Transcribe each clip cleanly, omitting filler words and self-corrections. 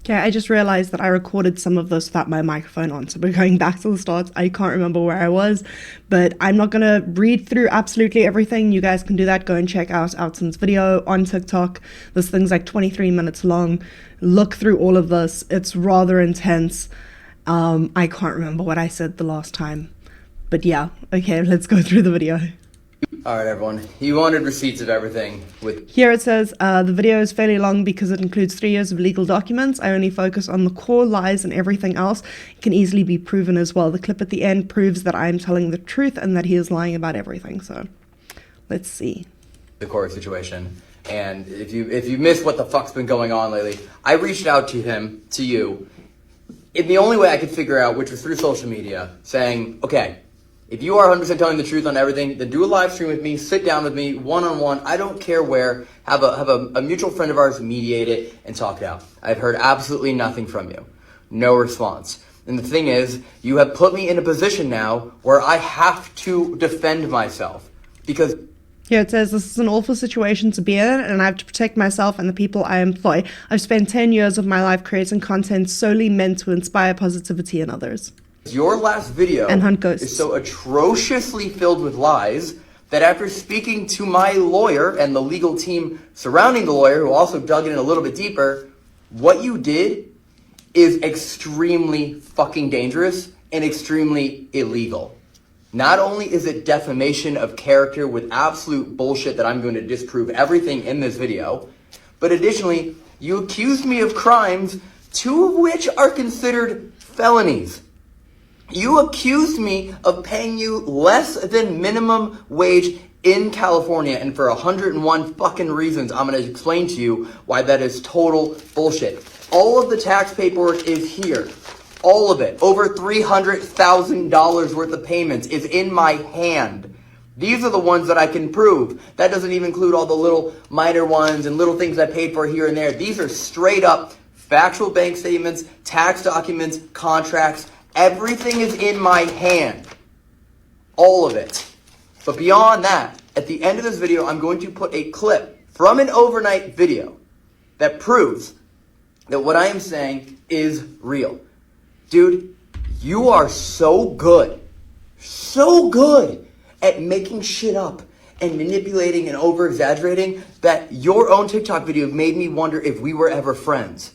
Okay, I just realized that I recorded some of this without my microphone on, so we're going back to the start. I can't remember where I was, but I'm not gonna read through absolutely everything. You guys can do that. Go and check out Elton's video on TikTok. This thing's like 23 minutes long. Look through all of this. It's rather intense. I can't remember what I said the last time, but yeah. Okay, let's go through the video. All right, everyone. You wanted receipts of everything with... Here it says, the video is fairly long because it includes 3 years of legal documents. I only focus on the core lies, and everything else can easily be proven as well. The clip at the end proves that I am telling the truth and that he is lying about everything. So let's see. The court situation. And if you missed what the fuck's been going on lately, I reached out to him, to you, in the only way I could figure out, which was through social media, saying, okay, if you are 100% telling the truth on everything, then do a live stream with me, sit down with me, one-on-one, I don't care where, have a mutual friend of ours mediate it and talk it out. I've heard absolutely nothing from you. No response. And the thing is, you have put me in a position now where I have to defend myself. Because... Here it says, this is an awful situation to be in, and I have to protect myself and the people I employ. I've spent 10 years of my life creating content solely meant to inspire positivity in others. Your last video and hunt ghosts is so atrociously filled with lies that after speaking to my lawyer and the legal team surrounding the lawyer, who also dug in a little bit deeper, what you did is extremely fucking dangerous and extremely illegal. Not only is it defamation of character with absolute bullshit that I'm going to disprove everything in this video, but additionally, you accused me of crimes, 2 of which are considered felonies. You accused me of paying you less than minimum wage in California, and for 101 fucking reasons, I'm going to explain to you why that is total bullshit. All of the tax paperwork is here. All of it. Over $300,000 worth of payments is in my hand. These are the ones that I can prove. That doesn't even include all the little minor ones and little things I paid for here and there. These are straight up factual bank statements, tax documents, contracts. Everything is in my hand. All of it. But beyond that, at the end of this video, I'm going to put a clip from an overnight video that proves that what I am saying is real. Dude, you are so good at making shit up and manipulating and over-exaggerating that your own TikTok video made me wonder if we were ever friends.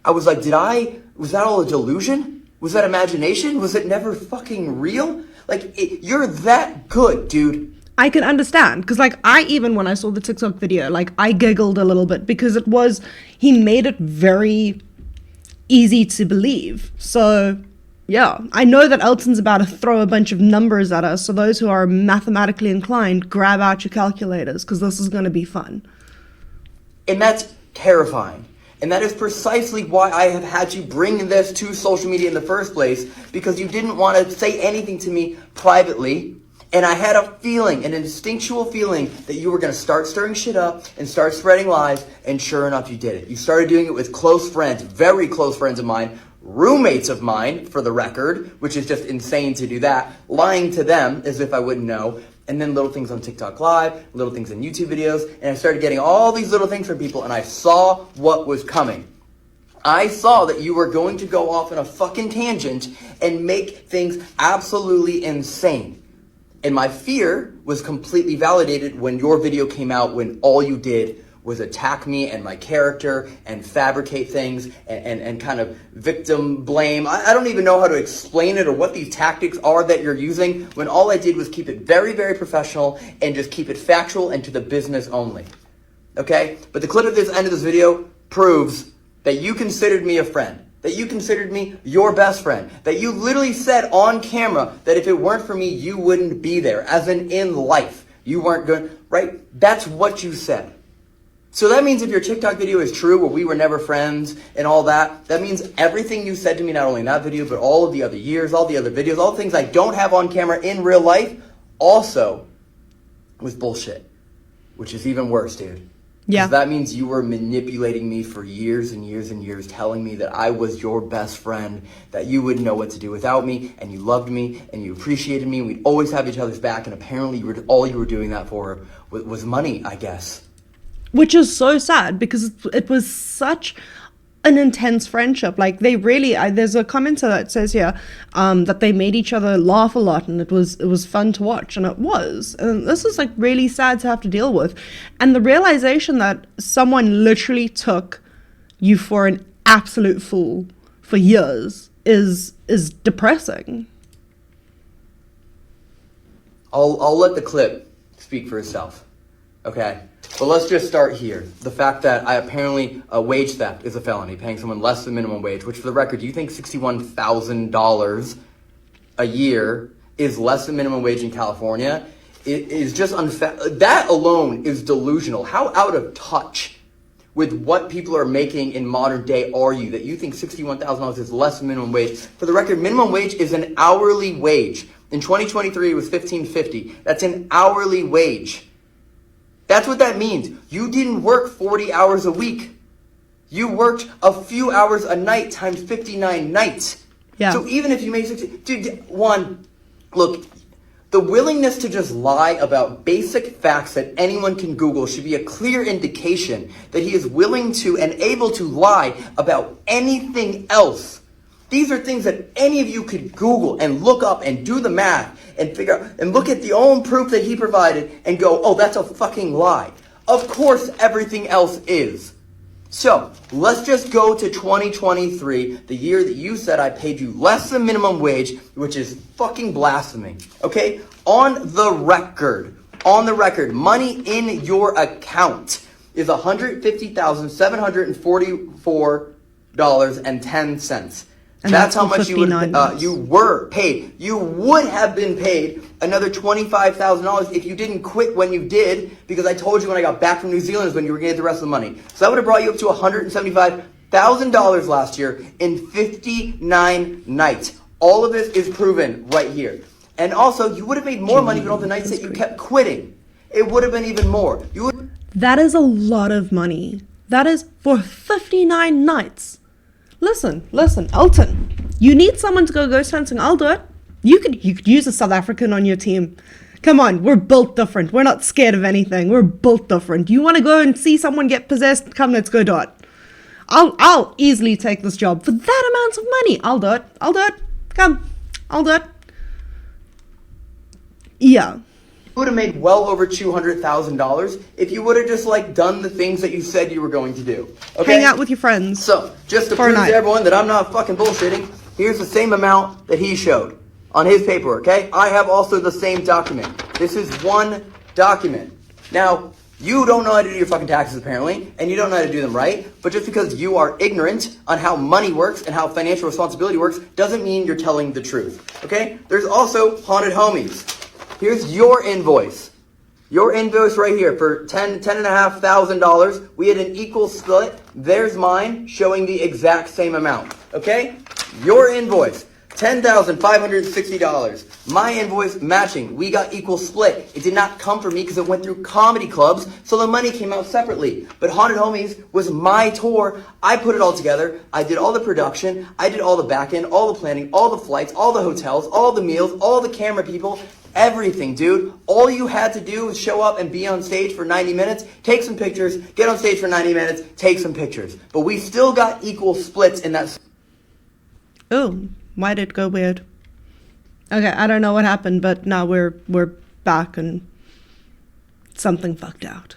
I was like, was that all a delusion? Was that imagination? Was it never fucking real? Like, you're that good, dude. I can understand, because like even when I saw the TikTok video, like I giggled a little bit because he made it very easy to believe. So yeah, I know that Elton's about to throw a bunch of numbers at us, so those who are mathematically inclined, grab out your calculators, because this is going to be fun. And that's terrifying. And that is precisely why I have had you bring this to social media in the first place, because you didn't want to say anything to me privately. And I had a feeling, an instinctual feeling, that you were going to start stirring shit up and start spreading lies. And sure enough, you did it. You started doing it with close friends, very close friends of mine, roommates of mine, for the record, which is just insane to do that, lying to them as if I wouldn't know. And then little things on TikTok Live, little things in YouTube videos, and I started getting all these little things from people, and I saw what was coming. I saw that you were going to go off on a fucking tangent and make things absolutely insane. And my fear was completely validated when your video came out, when all you did was attack me and my character and fabricate things and kind of victim blame. I don't even know how to explain it or what these tactics are that you're using, when all I did was keep it very, very professional and just keep it factual and to the business only. Okay? But the clip at this end of this video proves that you considered me a friend, that you considered me your best friend, that you literally said on camera that if it weren't for me, you wouldn't be there, as in life. You weren't going, right? That's what you said. So that means if your TikTok video is true, where we were never friends and all that, that means everything you said to me, not only in that video, but all of the other years, all the other videos, all the things I don't have on camera in real life, also was bullshit, which is even worse, dude. Yeah. That means you were manipulating me for years and years and years, telling me that I was your best friend, that you wouldn't know what to do without me, and you loved me, and you appreciated me, and we'd always have each other's back, and apparently all you were doing that for was money, I guess. Which is so sad, because it was such an intense friendship. Like, they really, there's a commenter that says here that they made each other laugh a lot, and it was fun to watch, and it was. And this is like really sad to have to deal with. And the realization that someone literally took you for an absolute fool for years is depressing. I'll let the clip speak for itself. Okay? But let's just start here. The fact that apparently wage theft is a felony, paying someone less than minimum wage, which, for the record, do you think $61,000 a year is less than minimum wage in California? It is just that alone is delusional. How out of touch with what people are making in modern day are you that you think $61,000 is less than minimum wage? For the record, minimum wage is an hourly wage. In 2023, it was $15.50. That's an hourly wage. That's what that means. You didn't work 40 hours a week. You worked a few hours a night times 59 nights. Yeah. So even if you made 60, dude, look, the willingness to just lie about basic facts that anyone can Google should be a clear indication that he is willing to and able to lie about anything else. These are things that any of you could Google and look up and do the math and figure out and look at the own proof that he provided and go, oh, that's a fucking lie. Of course everything else is. So, let's just go to 2023, the year that you said I paid you less than minimum wage, which is fucking blasphemy. Okay? On the record, money in your account is $150,744.10. And that's how much you were paid. You would have been paid another $25,000 if you didn't quit when you did, because I told you when I got back from New Zealand is when you were getting the rest of the money. So that would have brought you up to $175,000 last year in 59 nights. All of this is proven right here. And also, you would have made more money for all the nights that you kept quitting. It would have been even more. That is a lot of money. That is for 59 nights. Listen, Elton, you need someone to go ghost hunting. I'll do it. You could use a South African on your team. Come on, we're built different. We're not scared of anything. We're built different. You want to go and see someone get possessed? Come, let's go do it. I'll easily take this job for that amount of money. I'll do it. Come, I'll do it. Yeah. Would have made well over $200,000 if you would have just done the things that you said you were going to do. Okay? Hang out with your friends. So, just to prove to everyone that I'm not fucking bullshitting, here's the same amount that he showed on his paperwork, okay? I have also the same document. This is one document. Now, you don't know how to do your fucking taxes apparently, and you don't know how to do them right, but just because you are ignorant on how money works and how financial responsibility works doesn't mean you're telling the truth, okay? There's also Haunted Homies. Here's your invoice. Your invoice right here for $10,500. We had an equal split. There's mine showing the exact same amount. Okay? Your invoice, $10,560. My invoice matching. We got equal split. It did not come from me because it went through comedy clubs, so the money came out separately. But Haunted Homies was my tour. I put it all together. I did all the production. I did all the back end, all the planning, all the flights, all the hotels, all the meals, all the camera people. Everything, dude. All you had to do was show up and be on stage for 90 minutes, take some pictures, get on stage for 90 minutes, take some pictures. But we still got equal splits in that. Oh, why did it go weird? Okay, I don't know what happened, but now we're back and something fucked out.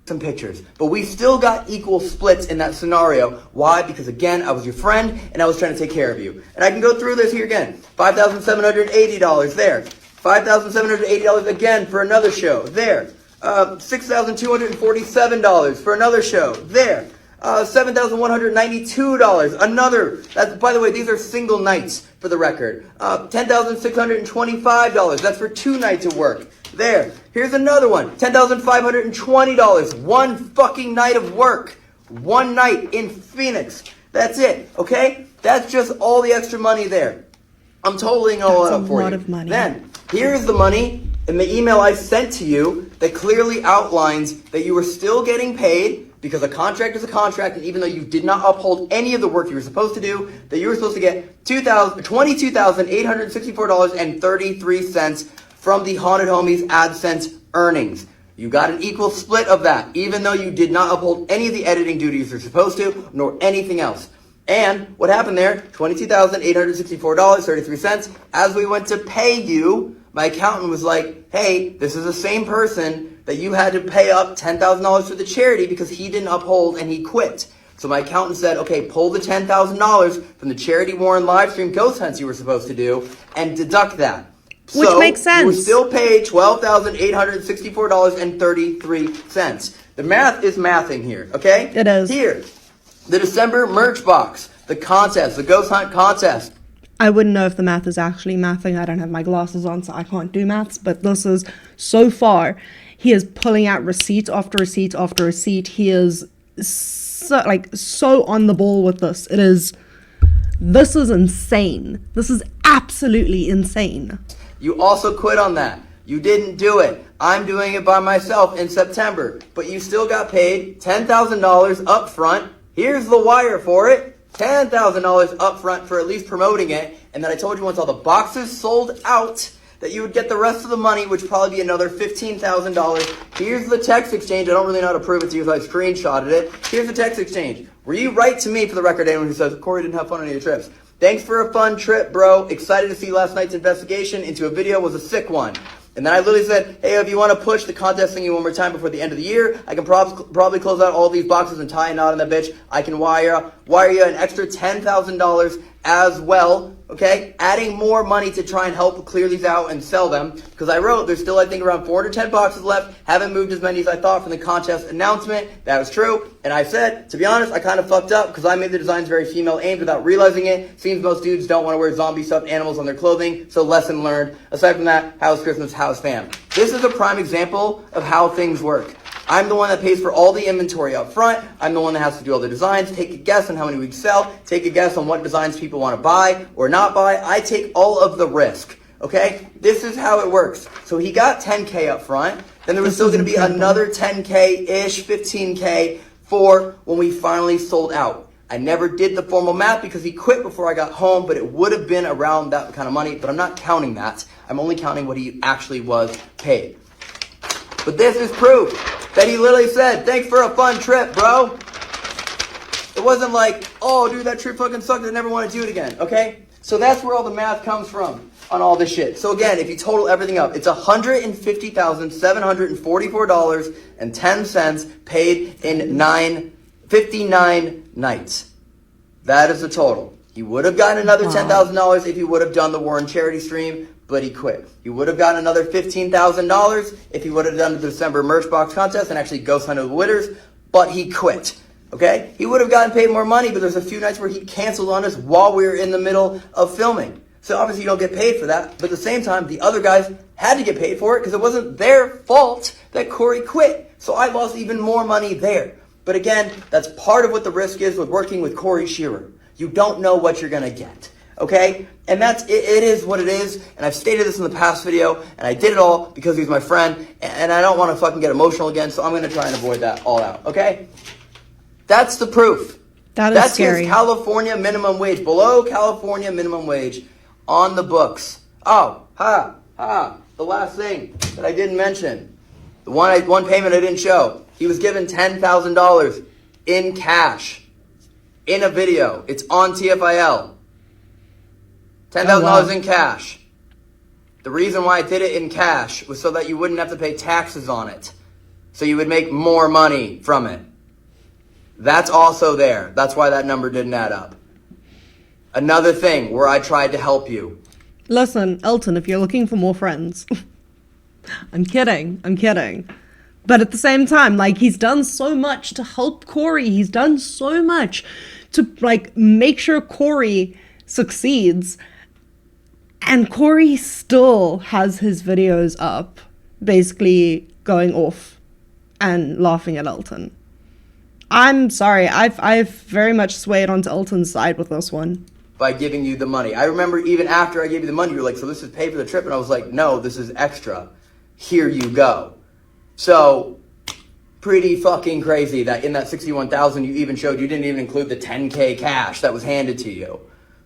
Some pictures. But we still got equal splits in that scenario. Why? Because again, I was your friend and I was trying to take care of you. And I can go through this here again. $5,780 there. $5,780 again for another show. There. $6,247 for another show. There. $7,192. Another. That's, by the way, these are single nights for the record. $10,625. That's for 2 nights of work. There. Here's another one. $10,520. One fucking night of work. One night in Phoenix. That's it. Okay? That's just all the extra money there. I'm totaling all that up for you. That's a lot of money. Then, here's the money in the email I sent to you that clearly outlines that you were still getting paid because a contract is a contract, and even though you did not uphold any of the work you were supposed to do, that you were supposed to get $22,864.33 from the Haunted Homies AdSense earnings. You got an equal split of that, even though you did not uphold any of the editing duties you're supposed to, nor anything else. And what happened there? $22,864.33. As we went to pay you, my accountant was like, hey, this is the same person that you had to pay up $10,000 for the charity because he didn't uphold and he quit. So my accountant said, okay, pull the $10,000 from the charity Warren live stream ghost hunts you were supposed to do and deduct that. Which makes sense. You were still paid $12,864.33. The math is mathing here, okay? It is. Here, the December merch box, the contest, the ghost hunt contest. I wouldn't know if the math is actually mathing. I don't have my glasses on, so I can't do maths. But this is, so far, he is pulling out receipt after receipt after receipt. He is so on the ball with this. This is insane. This is absolutely insane. You also quit on that. You didn't do it. I'm doing it by myself in September. But you still got paid $10,000 up front. Here's the wire for it. $10,000 up front for at least promoting it. And then I told you once all the boxes sold out that you would get the rest of the money, which would probably be another $15,000. Here's the text exchange. I don't really know how to prove it to you, so I screenshotted it. Here's the text exchange. Where you write to me, for the record, anyone who says, Corey didn't have fun on any of your trips. Thanks for a fun trip, bro. Excited to see last night's investigation into a video was a sick one. And then I literally said, hey, if you want to push the contest thingy one more time before the end of the year, I can probably close out all these boxes and tie a knot on that bitch. I can wire you an extra $10,000 as well, okay? Adding more money to try and help clear these out and sell them. Because I wrote, there's still, I think, around 410 boxes left. Haven't moved as many as I thought from the contest announcement. That was true. And I said, to be honest, I kind of fucked up because I made the designs very female-aimed without realizing it. Seems most dudes don't want to wear zombie stuffed animals on their clothing, so lesson learned. Aside from that, how's Christmas, how's fam? This is a prime example of how things work. I'm the one that pays for all the inventory up front. I'm the one that has to do all the designs. Take a guess on how many we sell. Take a guess on what designs people want to buy or not buy. I take all of the risk. Okay? This is how it works. So he got $10K up front. Then there was still going to be another $10K-ish, $15K for when we finally sold out. I never did the formal math because he quit before I got home, but it would have been around that kind of money. But I'm not counting that. I'm only counting what he actually was paid. But this is proof that he literally said, thanks for a fun trip, bro. It wasn't like, oh, dude, that trip fucking sucked. I never want to do it again, okay? So that's where all the math comes from on all this shit. So again, if you total everything up, it's $150,744.10 paid in 59 nights. That is the total. He would have gotten another $10,000 if he would have done the Warren charity stream, but he quit. He would have gotten another $15,000 if he would have done the December merch box contest and actually ghost hunted the winners, but he quit. Okay? He would have gotten paid more money, but there's a few nights where he canceled on us while we were in the middle of filming. So obviously you don't get paid for that, but at the same time, the other guys had to get paid for it because it wasn't their fault that Corey quit. So I lost even more money there. But again, that's part of what the risk is with working with Corey Shearer. You don't know what you're going to get. Okay? And that's it is what it is. And I've stated this in the past video, and I did it all because he's my friend, and I don't want to fucking get emotional again, so I'm going to try and avoid that all out. Okay? That's the proof. That's scary. His California minimum wage, below California minimum wage on the books. Oh, the last thing that I didn't mention. The one payment I didn't show. He was given $10,000 in cash in a video. It's on TFIL. $10,000 in cash. The reason why I did it in cash was so that you wouldn't have to pay taxes on it. So you would make more money from it. That's also there. That's why that number didn't add up. Another thing where I tried to help you. Listen, Elton, if you're looking for more friends. I'm kidding. But at the same time, like, he's done so much to help Corey. He's done so much to, like, make sure Corey succeeds. And Corey still has his videos up, basically going off and laughing at Elton. I'm sorry, I've very much swayed onto Elton's side with this one. By giving you the money. I remember even after I gave you the money, you were like, so this is paid for the trip? And I was like, no, this is extra. Here you go. So, pretty fucking crazy that in that $61,000 you even showed, you didn't even include the $10K cash that was handed to you.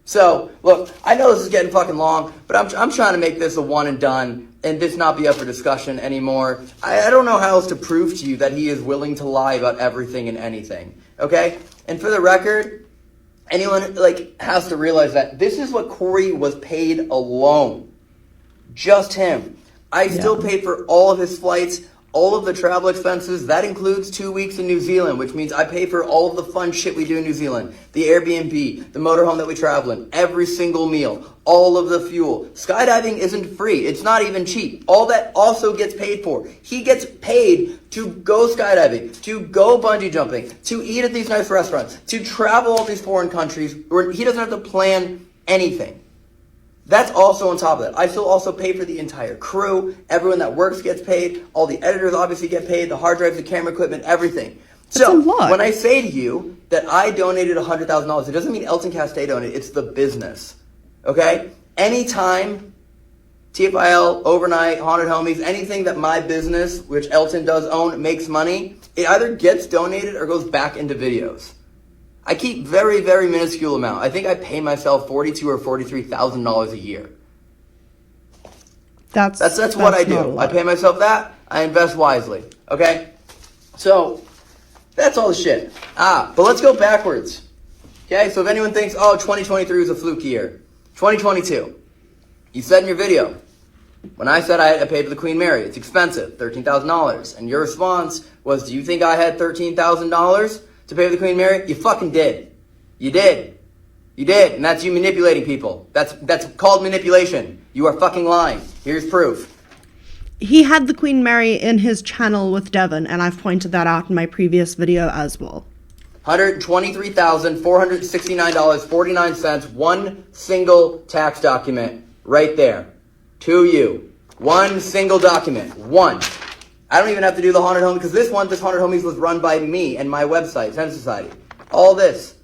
So, look, I know this is getting fucking long, but I'm trying to make this a one and done. and this not be up for discussion anymore. I don't know how else to prove to you that he is willing to lie about everything and anything, okay? And for the record, anyone, like, has to realize that this is what Corey was paid alone. Just him. I still paid for all of his flights, all of the travel expenses. That includes 2 weeks in New Zealand, which means I pay for all of the fun shit we do in New Zealand. The Airbnb, the motorhome that we travel in, every single meal, all of the fuel. Skydiving isn't free. It's not even cheap. All that also gets paid for. He gets paid to go skydiving, to go bungee jumping, to eat at these nice restaurants, to travel all these foreign countries where he doesn't have to plan anything. That's also on top of that. I still also pay for the entire crew. Everyone that works gets paid. All the editors obviously get paid. The hard drives, the camera equipment, everything. So when I say to you that I donated $100,000, it doesn't mean Elton Castay donated. It's the business. Okay? Anytime TFIL, Overnight, Haunted Homies, anything that my business, which Elton does own, makes money, it either gets donated or goes back into videos. I keep very, very minuscule amount. I think I pay myself $42,000 or $43,000 a year. That's what I do. I pay myself that. I invest wisely. Okay? So, that's all the shit. But let's go backwards. Okay? So if anyone thinks, oh, 2023 was a fluke year. 2022. You said in your video, when I said I paid for the Queen Mary, it's expensive, $13,000. And your response was, do you think I had $13,000? To pay for the Queen Mary? You fucking did. You did. You did. And that's you manipulating people. That's called manipulation. You are fucking lying. Here's proof. He had the Queen Mary in his channel with Devon, and I've pointed that out in my previous video as well. $123,469.49, one single tax document right there. To you. One single document. One. I don't even have to do the Haunted Homies, because this Haunted Homies was run by me and my website, Zen Society. All this.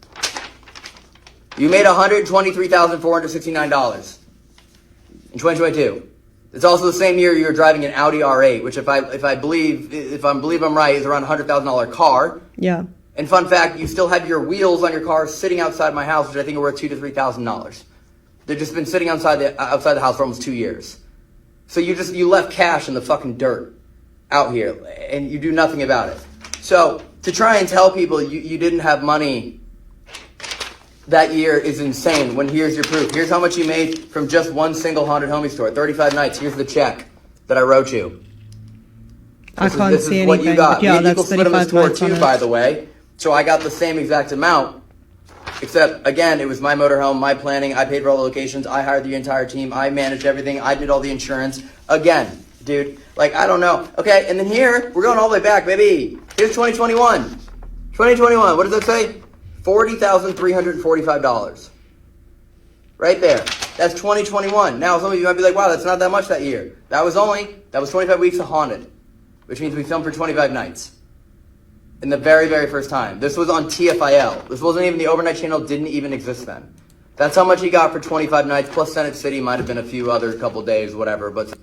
You made $123,469 in 2022. It's also the same year you were driving an Audi R8, which if I believe I'm right, is around a $100,000 car. Yeah. And fun fact, you still have your wheels on your car sitting outside my house, which I think are worth $2,000 to $3,000. They've just been sitting outside the house for almost 2 years. So you left cash in the fucking dirt out here, and you do nothing about it. So to try and tell people you didn't have money that year is insane, when here's your proof. Here's how much you made from just one single Haunted Homies tour, 35 nights. Here's the check that I wrote you. This is what you got. Yeah, that's split on this tour too, by the way. So I got the same exact amount, except, again, it was my motorhome, my planning. I paid for all the locations. I hired the entire team. I managed everything. I did all the insurance. Again, dude, like, I don't know. Okay, and then here, we're going all the way back, baby. Here's 2021. 2021, what does that say? $40,345. Right there. That's 2021. Now, some of you might be like, wow, that's not that much that year. That was 25 weeks of Haunted, which means we filmed for 25 nights. In the very, very first time. This was on TFIL. This wasn't even, the Overnight channel didn't even exist then. That's how much he got for 25 nights, plus Senate City might have been a few other couple days, whatever, but...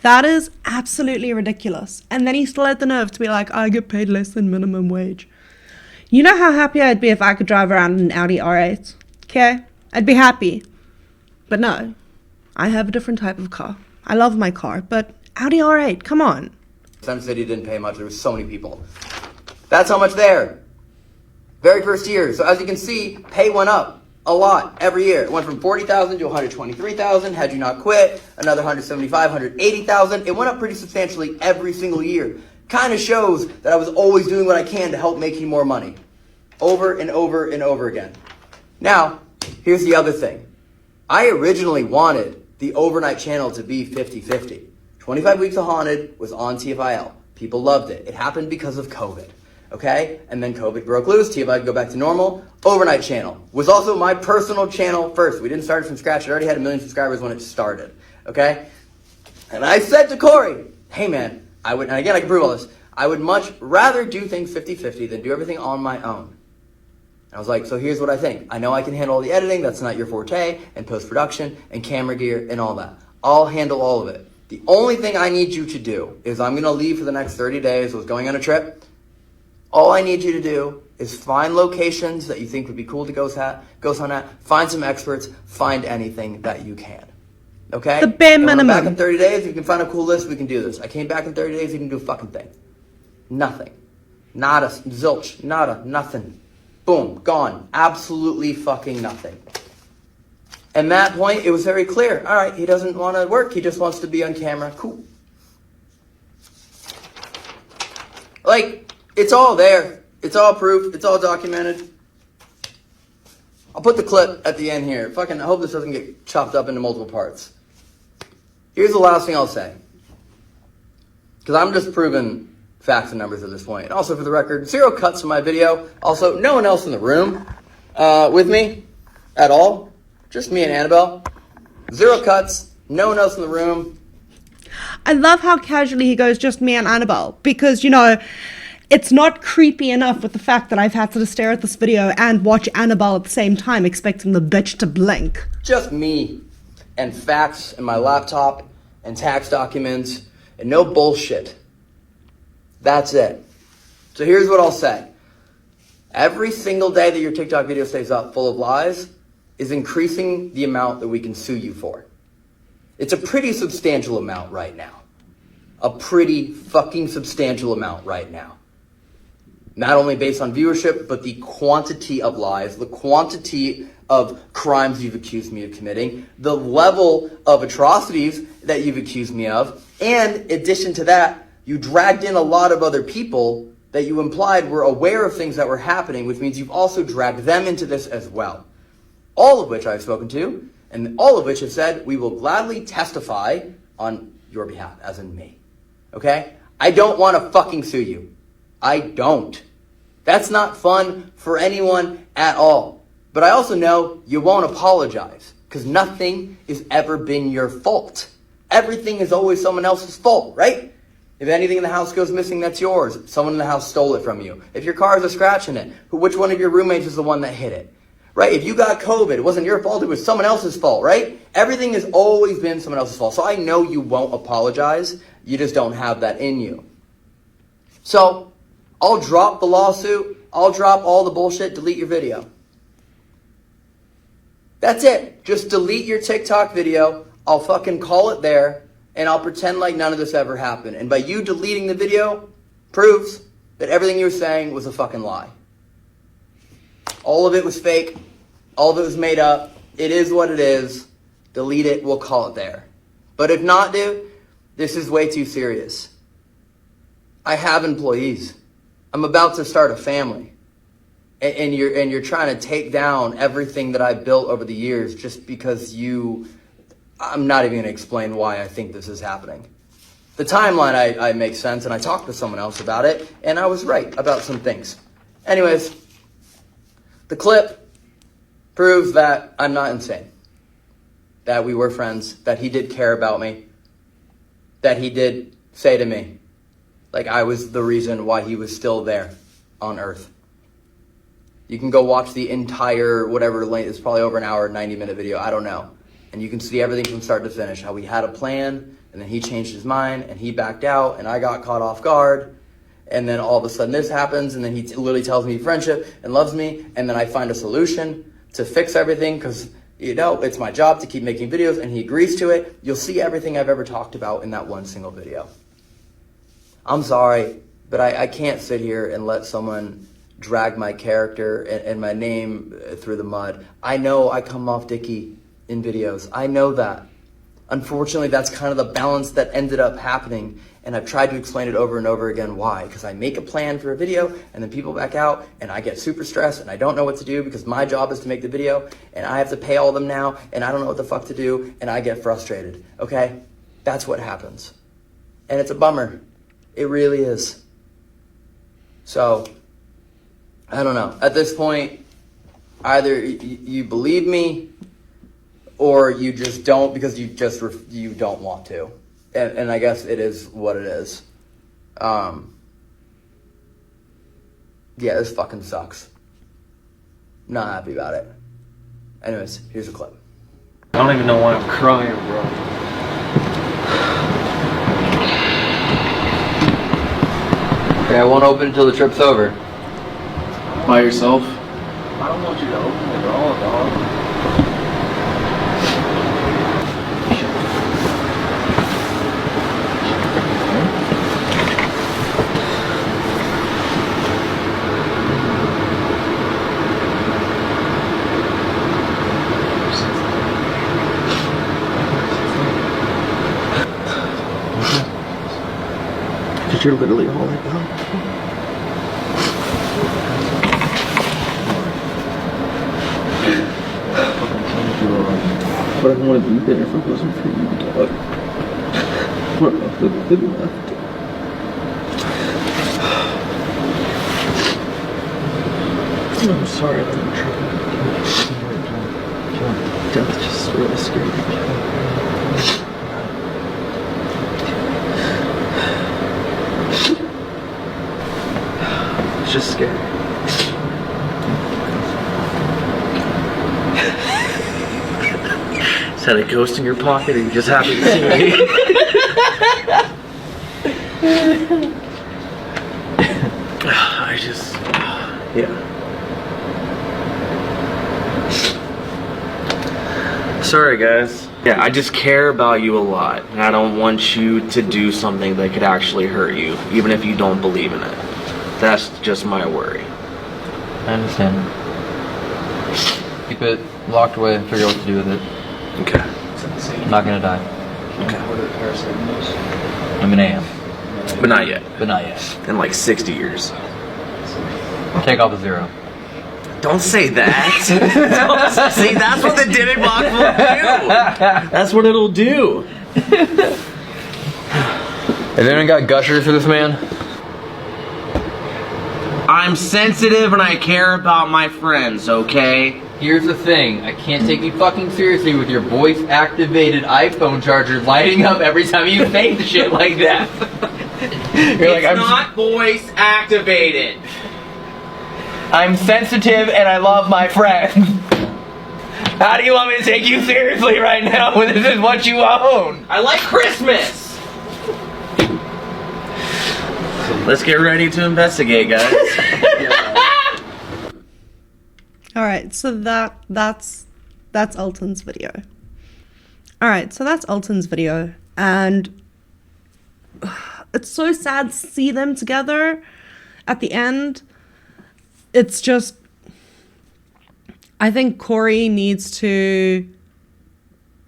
That is absolutely ridiculous. And then he still had the nerve to be like, I get paid less than minimum wage. You know how happy I'd be if I could drive around in an Audi R8? Okay? I'd be happy. But no. I have a different type of car. I love my car, but Audi R8, come on. Sun City didn't pay much. There were so many people. That's how much there. Very first year. So as you can see, pay went up a lot every year. It went from $40,000 to $123,000. Had you not quit, another $175,000, $180,000. It went up pretty substantially every single year. Kind of shows that I was always doing what I can to help make you more money. Over and over and over again. Now, here's the other thing. I originally wanted the Overnight channel to be 50-50. 25 Weeks of Haunted was on TFIL. People loved it. It happened because of COVID. Okay? And then COVID broke loose. TFIL could go back to normal. Overnight channel was also my personal channel first. We didn't start it from scratch. It already had 1 million subscribers when it started. Okay? And I said to Corey, hey man, and again I can prove all this, I would much rather do things 50-50 than do everything on my own. I was like, so here's what I think. I know I can handle all the editing, that's not your forte, and post-production, and camera gear, and all that. I'll handle all of it. The only thing I need you to do is I'm going to leave for the next 30 days. I was going on a trip. All I need you to do is find locations that you think would be cool to go on at, find some experts, find anything that you can. Okay? The bare and when I'm back minimum. in 30 days, if you can find a cool list, we can do this. I came back in 30 days, you can do a fucking thing. Nothing. Nada. Zilch. Nada. Nothing. Boom. Gone. Absolutely fucking nothing. And that point, it was very clear. All right, he doesn't want to work. He just wants to be on camera. Cool. Like, it's all there. It's all proof. It's all documented. I'll put the clip at the end here. Fucking, I hope this doesn't get chopped up into multiple parts. Here's the last thing I'll say. Because I'm just proving facts and numbers at this point. And also, for the record, 0 cuts in my video. Also, no one else in the room with me at all. Just me and Annabelle. 0 cuts. No one else in the room. I love how casually he goes, just me and Annabelle. Because, you know, it's not creepy enough with the fact that I've had to stare at this video and watch Annabelle at the same time, expecting the bitch to blink. Just me and facts and my laptop and tax documents and no bullshit. That's it. So here's what I'll say. Every single day that your TikTok video stays up full of lies is increasing the amount that we can sue you for. It's a pretty substantial amount right now. A pretty fucking substantial amount right now. Not only based on viewership, but the quantity of lies, the quantity of crimes you've accused me of committing, the level of atrocities that you've accused me of, and in addition to that, you dragged in a lot of other people that you implied were aware of things that were happening, which means you've also dragged them into this as well. All of which I've spoken to, and all of which have said, we will gladly testify on your behalf, as in me. Okay? I don't want to fucking sue you. I don't. That's not fun for anyone at all. But I also know you won't apologize, because nothing has ever been your fault. Everything is always someone else's fault, right? If anything in the house goes missing, that's yours. Someone in the house stole it from you. If your car has a scratch in it, which one of your roommates is the one that hit it? Right? If you got COVID, it wasn't your fault, it was someone else's fault, right? Everything has always been someone else's fault. So I know you won't apologize. You just don't have that in you. So I'll drop the lawsuit. I'll drop all the bullshit. Delete your video. That's it. Just delete your TikTok video. I'll fucking call it there. And I'll pretend like none of this ever happened. And by you deleting the video proves that everything you were saying was a fucking lie. All of it was fake. All of it was made up. It is what it is. Delete it. We'll call it there. But if not, dude, this is way too serious. I have employees. I'm about to start a family. And you're trying to take down everything that I've built over the years just because I'm not even going to explain why I think this is happening. The timeline I make sense, and I talked to someone else about it, and I was right about some things. Anyways, the clip proves that I'm not insane. That we were friends, that he did care about me, that he did say to me, like I was the reason why he was still there on Earth. You can go watch the entire, whatever length, it's probably over an hour, 90-minute video, I don't know. And you can see everything from start to finish, how we had a plan, and then he changed his mind, and he backed out, and I got caught off guard, and then all of a sudden this happens, and then he literally tells me friendship and loves me, and then I find a solution to fix everything, because, you know, it's my job to keep making videos, and he agrees to it. You'll see everything I've ever talked about in that one single video. I'm sorry, but I can't sit here and let someone drag my character and my name through the mud. I know I come off dicky in videos. I know that. Unfortunately, that's kind of the balance that ended up happening, and I've tried to explain it over and over again why. Because I make a plan for a video, and then people back out, and I get super stressed, and I don't know what to do because my job is to make the video, and I have to pay all of them now, and I don't know what the fuck to do, and I get frustrated, okay? That's what happens. And it's a bummer. It really is. So, I don't know. At this point, either you believe me, or you just don't because you don't want to. And I guess it is what it is. Yeah, this fucking sucks. Not happy about it. Anyways, here's a clip. I don't even know why I'm crying, bro. Okay, I won't open until the trip's over. By yourself? I don't want you to open it at all, dog. You're literally all I got. But I want to be there if it wasn't for you, dog. What about the good left? I'm sorry, I'm trying. Death just really scared me. It's just scary. Is that a ghost in your pocket, or are you just happy to see me? I just, yeah. Sorry, guys. Yeah, I just care about you a lot, and I don't want you to do something that could actually hurt you, even if you don't believe in it. That's just my worry. I understand. Keep it locked away and figure out what to do with it. Okay. I'm not gonna die. Okay. I'm an AM, But not yet. but not yet. In like 60 years. Take off a 0. Don't say that. See, that's what the dimming box will do. That's what it'll do. Has anyone got gushers for this man? I'm sensitive and I care about my friends, okay? Here's the thing, I can't take you fucking seriously with your voice-activated iPhone charger lighting up every time you say shit like that. You're It's not voice activated. I'm sensitive and I love my friends. How do you want me to take you seriously right now when this is what you own? I like Christmas. Let's get ready to investigate, guys. Alright, so that's Elton's video. Alright, so that's Elton's video, and it's so sad to see them together at the end. It's just, I think Corey needs to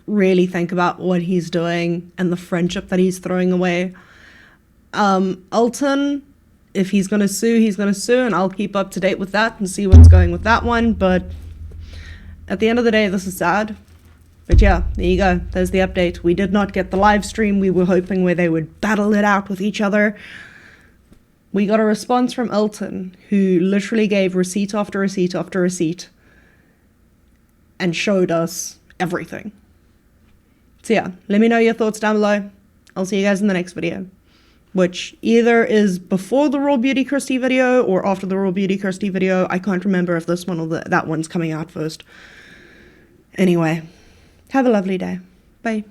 really think about what he's doing and the friendship that he's throwing away. Elton, if he's gonna sue, he's gonna sue, and I'll keep up to date with that and see what's going with that one. But at the end of the day, this is sad. But yeah, there you go. There's the update. We did not get the live stream we were hoping, where they would battle it out with each other. We got a response from Elton, who literally gave receipt after receipt after receipt and showed us everything. So yeah, let me know your thoughts down below. I'll see you guys in the next video, which either is before the Raw Beauty Christie video or after the Raw Beauty Christie video. I can't remember if this one or that one's coming out first. Anyway, have a lovely day. Bye.